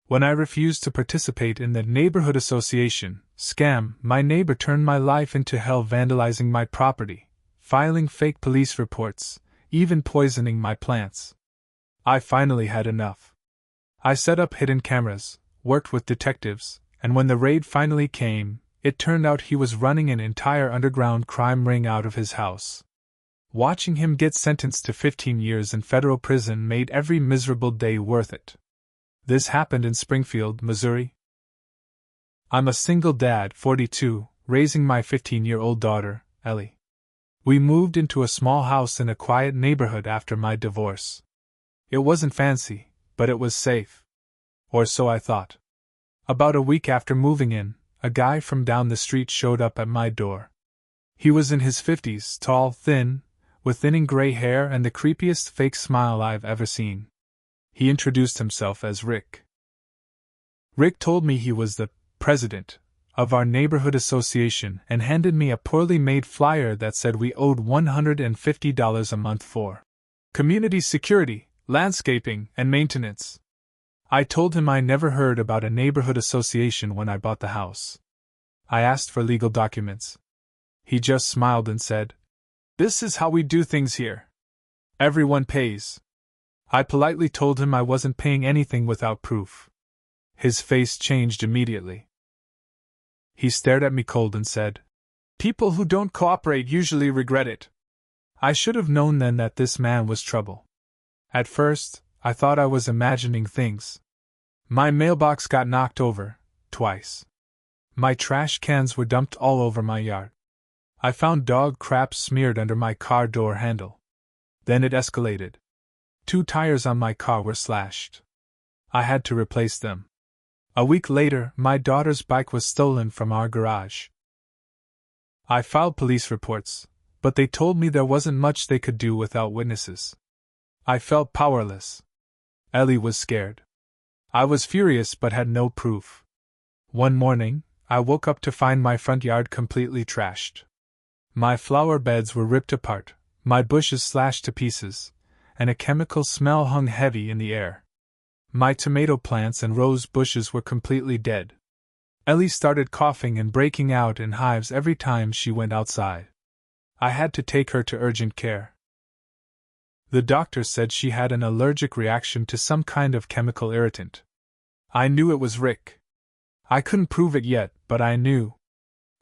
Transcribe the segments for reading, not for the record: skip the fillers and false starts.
When I refused to participate in the neighborhood association scam, my neighbor turned my life into hell, vandalizing my property, filing fake police reports, even poisoning my plants. I finally had enough. I set up hidden cameras, worked with detectives, and when the raid finally came, it turned out he was running an entire underground crime ring out of his house. Watching him get sentenced to 15 years in federal prison made every miserable day worth it. This happened in Springfield, Missouri. I'm a single dad, 42, raising my 15-year-old daughter, Ellie. We moved into a small house in a quiet neighborhood after my divorce. It wasn't fancy, but it was safe. Or so I thought. About a week after moving in, a guy from down the street showed up at my door. He was in his 50s, tall, thin, with thinning gray hair and the creepiest fake smile I've ever seen. He introduced himself as Rick. Rick told me he was the president of our neighborhood association and handed me a poorly made flyer that said we owed $150 a month for community security, landscaping, and maintenance. I told him I never heard about a neighborhood association when I bought the house. I asked for legal documents. He just smiled and said, "This is how we do things here. Everyone pays." I politely told him I wasn't paying anything without proof. His face changed immediately. He stared at me cold and said, "People who don't cooperate usually regret it." I should have known then that this man was trouble. At first, I thought I was imagining things. My mailbox got knocked over, twice. My trash cans were dumped all over my yard. I found dog crap smeared under my car door handle. Then it escalated. 2 tires on my car were slashed. I had to replace them. A week later, my daughter's bike was stolen from our garage. I filed police reports, but they told me there wasn't much they could do without witnesses. I felt powerless. Ellie was scared. I was furious but had no proof. One morning, I woke up to find my front yard completely trashed. My flower beds were ripped apart, my bushes slashed to pieces, and a chemical smell hung heavy in the air. My tomato plants and rose bushes were completely dead. Ellie started coughing and breaking out in hives every time she went outside. I had to take her to urgent care. The doctor said she had an allergic reaction to some kind of chemical irritant. I knew it was Rick. I couldn't prove it yet, but I knew.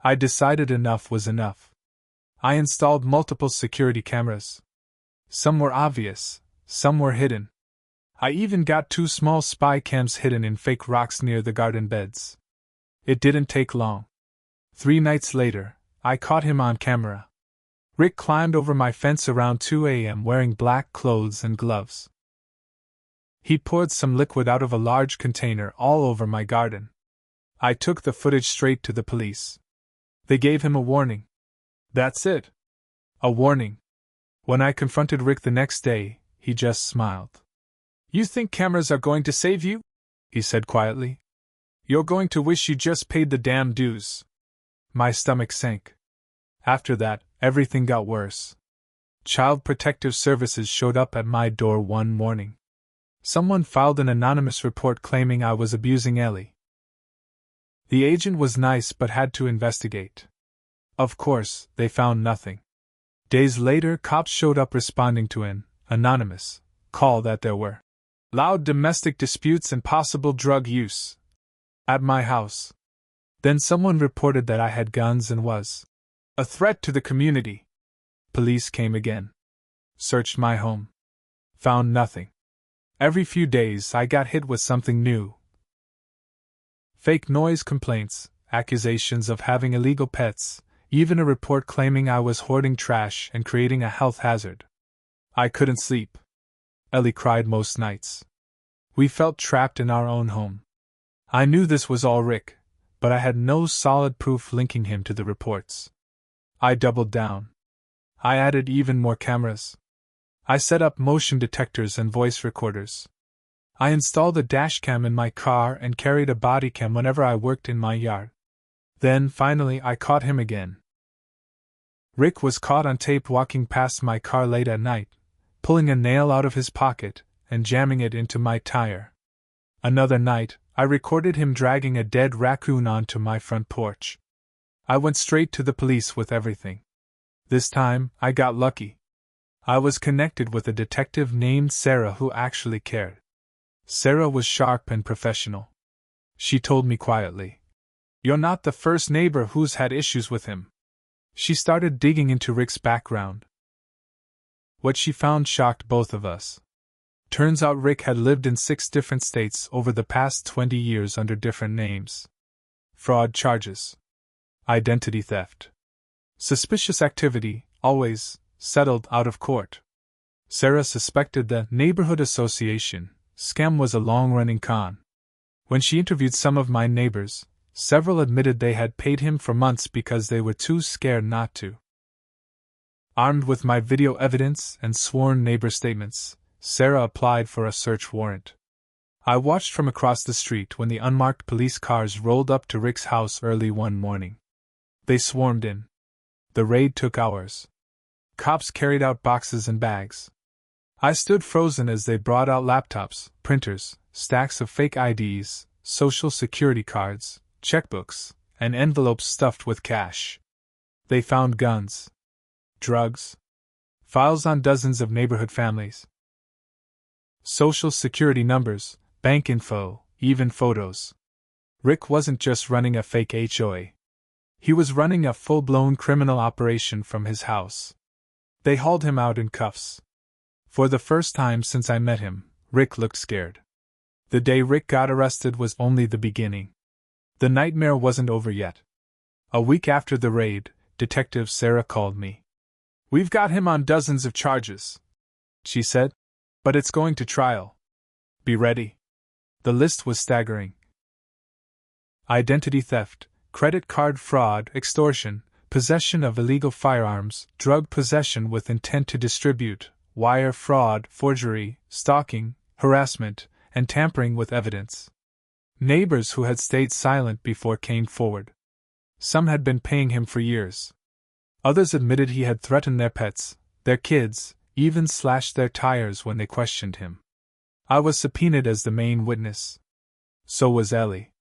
I decided enough was enough. I installed multiple security cameras. Some were obvious, some were hidden. I even got 2 small spy cams hidden in fake rocks near the garden beds. It didn't take long. 3 nights later, I caught him on camera. Rick climbed over my fence around 2 a.m. wearing black clothes and gloves. He poured some liquid out of a large container all over my garden. I took the footage straight to the police. They gave him a warning. That's it. A warning. When I confronted Rick the next day, he just smiled. "You think cameras are going to save you?" he said quietly. "You're going to wish you just paid the damn dues." My stomach sank. After that, everything got worse. Child Protective Services showed up at my door one morning. Someone filed an anonymous report claiming I was abusing Ellie. The agent was nice but had to investigate. Of course, they found nothing. Days later, cops showed up responding to an anonymous call that there were loud domestic disputes and possible drug use at my house. Then someone reported that I had guns and was a threat to the community. Police came again. Searched my home. Found nothing. Every few days I got hit with something new. Fake noise complaints, accusations of having illegal pets, even a report claiming I was hoarding trash and creating a health hazard. I couldn't sleep. Ellie cried most nights. We felt trapped in our own home. I knew this was all Rick, but I had no solid proof linking him to the reports. I doubled down. I added even more cameras. I set up motion detectors and voice recorders. I installed a dashcam in my car and carried a bodycam whenever I worked in my yard. Then, finally, I caught him again. Rick was caught on tape walking past my car late at night, pulling a nail out of his pocket and jamming it into my tire. Another night, I recorded him dragging a dead raccoon onto my front porch. I went straight to the police with everything. This time, I got lucky. I was connected with a detective named Sarah who actually cared. Sarah was sharp and professional. She told me quietly, "You're not the first neighbor who's had issues with him." She started digging into Rick's background. What she found shocked both of us. Turns out Rick had lived in 6 different states over the past 20 years under different names. Fraud charges. Identity theft. Suspicious activity, always settled out of court. Sarah suspected the neighborhood association scam was a long-running con. When she interviewed some of my neighbors, several admitted they had paid him for months because they were too scared not to. Armed with my video evidence and sworn neighbor statements, Sarah applied for a search warrant. I watched from across the street when the unmarked police cars rolled up to Rick's house early one morning. They swarmed in. The raid took hours. Cops carried out boxes and bags. I stood frozen as they brought out laptops, printers, stacks of fake IDs, social security cards, checkbooks, and envelopes stuffed with cash. They found guns, drugs, files on dozens of neighborhood families, social security numbers, bank info, even photos. Rick wasn't just running a fake HOA. He was running a full-blown criminal operation from his house. They hauled him out in cuffs. For the first time since I met him, Rick looked scared. The day Rick got arrested was only the beginning. The nightmare wasn't over yet. A week after the raid, Detective Sarah called me. "We've got him on dozens of charges," she said, "but it's going to trial. Be ready." The list was staggering. Identity theft, credit card fraud, extortion, possession of illegal firearms, drug possession with intent to distribute, wire fraud, forgery, stalking, harassment, and tampering with evidence. Neighbors who had stayed silent before came forward. Some had been paying him for years. Others admitted he had threatened their pets, their kids, even slashed their tires when they questioned him. I was subpoenaed as the main witness. So was Ellie.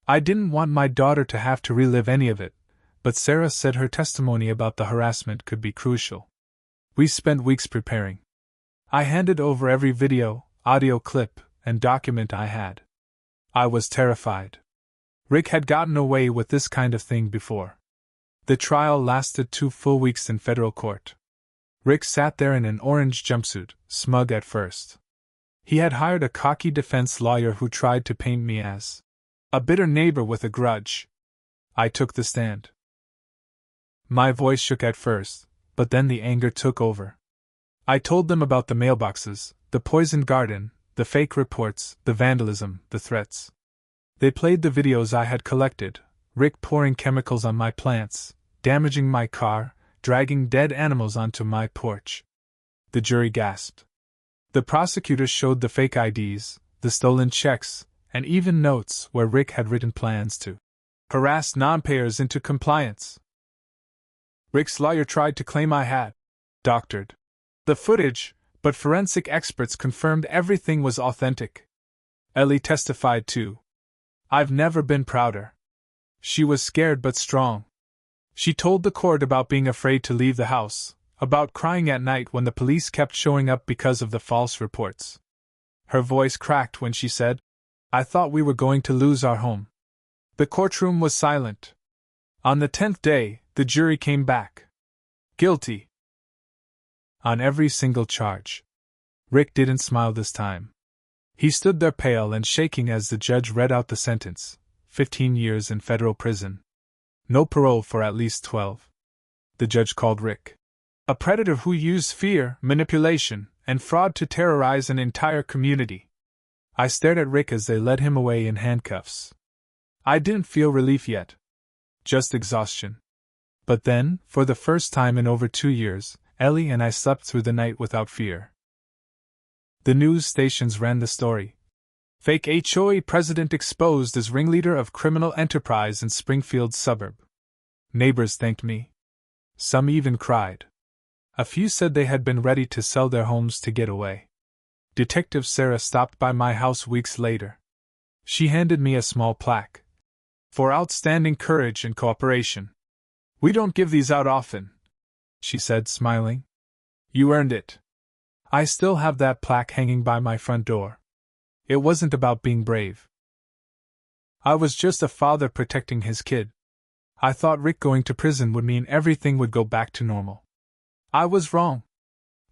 I didn't want my daughter to have to relive any of it, but Sarah said her testimony about the harassment could be crucial. We spent weeks preparing. I handed over every video, audio clip, and document I had. I was terrified. Rick had gotten away with this kind of thing before. The trial lasted 2 full weeks in federal court. Rick sat there in an orange jumpsuit, smug at first. He had hired a cocky defense lawyer who tried to paint me as a bitter neighbor with a grudge. I took the stand. My voice shook at first, but then the anger took over. I told them about the mailboxes, the poisoned garden, the fake reports, the vandalism, the threats. They played the videos I had collected, Rick pouring chemicals on my plants, damaging my car, dragging dead animals onto my porch. The jury gasped. The prosecutors showed the fake IDs, the stolen checks, and even notes where Rick had written plans to harass non-payers into compliance. Rick's lawyer tried to claim I had doctored the footage, but forensic experts confirmed everything was authentic. Ellie testified too. I've never been prouder. She was scared but strong. She told the court about being afraid to leave the house, about crying at night when the police kept showing up because of the false reports. Her voice cracked when she said, "I thought we were going to lose our home." The courtroom was silent. On the 10th day, the jury came back. Guilty. On every single charge. Rick didn't smile this time. He stood there pale and shaking as the judge read out the sentence: 15 years in federal prison. No parole for at least 12. The judge called Rick a predator who used fear, manipulation, and fraud to terrorize an entire community. I stared at Rick as they led him away in handcuffs. I didn't feel relief yet. Just exhaustion. But then, for the first time in over 2 years, Ellie and I slept through the night without fear. The news stations ran the story. Fake HOA president exposed as ringleader of criminal enterprise in Springfield suburb. Neighbors thanked me. Some even cried. A few said they had been ready to sell their homes to get away. Detective Sarah stopped by my house weeks later. She handed me a small plaque. For outstanding courage and cooperation. We don't give these out often, she said, smiling. You earned it. I still have that plaque hanging by my front door. It wasn't about being brave. I was just a father protecting his kid. I thought Rick going to prison would mean everything would go back to normal. I was wrong.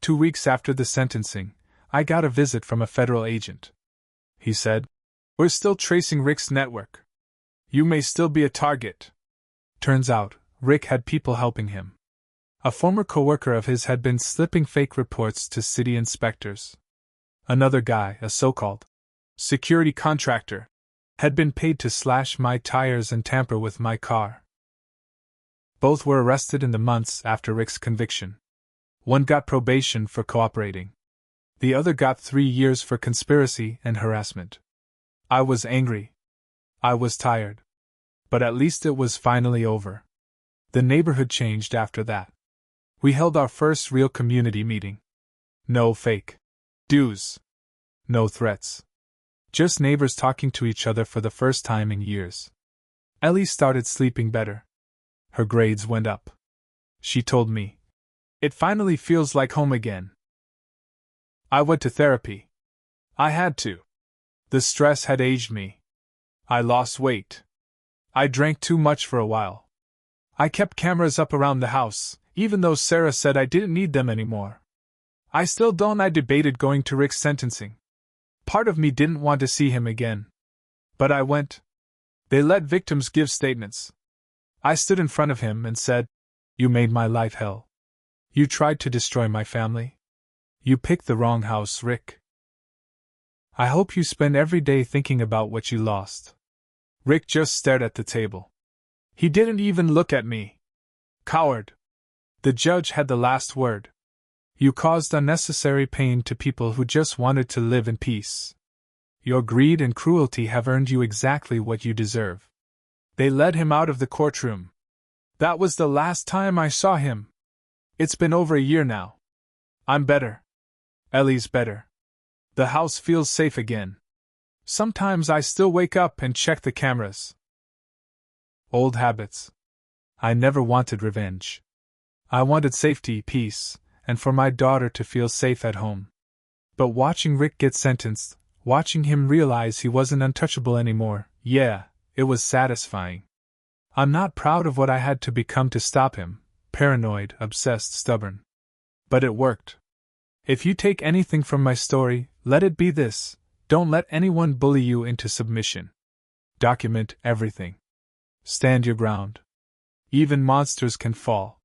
2 weeks after the sentencing, I got a visit from a federal agent. He said, "We're still tracing Rick's network. You may still be a target." Turns out, Rick had people helping him. A former coworker of his had been slipping fake reports to city inspectors. Another guy, a so-called security contractor, had been paid to slash my tires and tamper with my car. Both were arrested in the months after Rick's conviction. One got probation for cooperating. The other got 3 years for conspiracy and harassment. I was angry. I was tired. But at least it was finally over. The neighborhood changed after that. We held our first real community meeting. No fake dues. No threats. Just neighbors talking to each other for the first time in years. Ellie started sleeping better. Her grades went up. She told me, "It finally feels like home again." I went to therapy. I had to. The stress had aged me. I lost weight. I drank too much for a while. I kept cameras up around the house, even though Sarah said I didn't need them anymore. I still don't. I debated going to Rick's sentencing. Part of me didn't want to see him again. But I went. They let victims give statements. I stood in front of him and said, "You made my life hell. You tried to destroy my family. You picked the wrong house, Rick. I hope you spend every day thinking about what you lost." Rick just stared at the table. He didn't even look at me. Coward. The judge had the last word. You caused unnecessary pain to people who just wanted to live in peace. Your greed and cruelty have earned you exactly what you deserve. They led him out of the courtroom. That was the last time I saw him. It's been over a year now. I'm better. Ellie's better. The house feels safe again. Sometimes I still wake up and check the cameras. Old habits. I never wanted revenge. I wanted safety, peace, and for my daughter to feel safe at home. But watching Rick get sentenced, watching him realize he wasn't untouchable anymore, yeah, it was satisfying. I'm not proud of what I had to become to stop him, paranoid, obsessed, stubborn. But it worked. If you take anything from my story, let it be this: don't let anyone bully you into submission. Document everything. Stand your ground. Even monsters can fall.